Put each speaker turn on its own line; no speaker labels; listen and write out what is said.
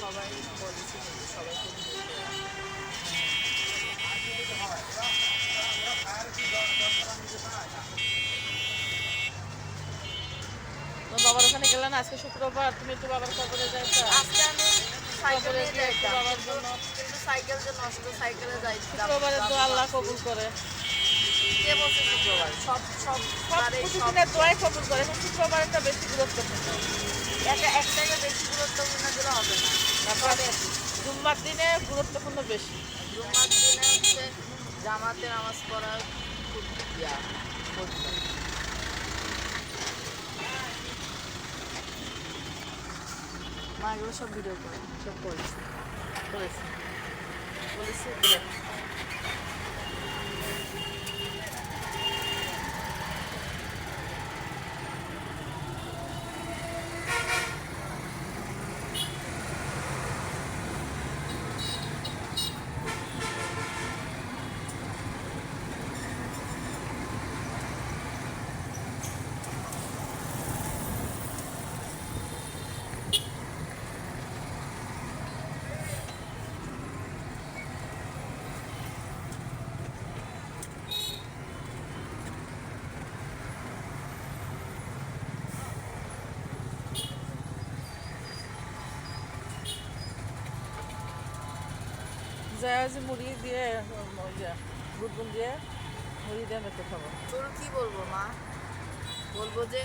সবাই বলেছে কিন্তু সবাই খুব
তোমার বাবার ওখানে গেলে না আজকে শুক্রবার, তুমি একটু বাবার কবরে যাইতা?
আজকে আমি সাইকেল
কবরে
নিয়ে
গিয়ে একটু
যাইতাম
বাবার
কিন্তু
জন্য
কিন্তু সাইকেল যে নষ্ট সাইকেলে যাইতাম
শুক্রবারে তো আল্লাহ কবুল করে।
কে বলছে শুক্রবার সব সব
সব
বারে সব
প্রতিদিনের দোয়াই কবুল করে, এখন শুক্রবারটা বেশি গুরুত্বপূর্ণ।
একটাকে বেশি গুরুত্বপূর্ণ দিলে হবে না
তারপরে জুম্মার দিনে গুরুত্বপূর্ণ বেশি।
জুম্মার দিনে হচ্ছে জামাতে নামাজ পড়ার খুব ইয়া করতে মা এগুলো সব ভিডিও করে সব করেছে
করেছি।
বলেছে
যায় যে মুড়ি দিয়ে ওই যে গুড়গুন দিয়ে মুড়ি দিয়ে মেখে খাবো।
তোর কি বলবো মা বলবো যে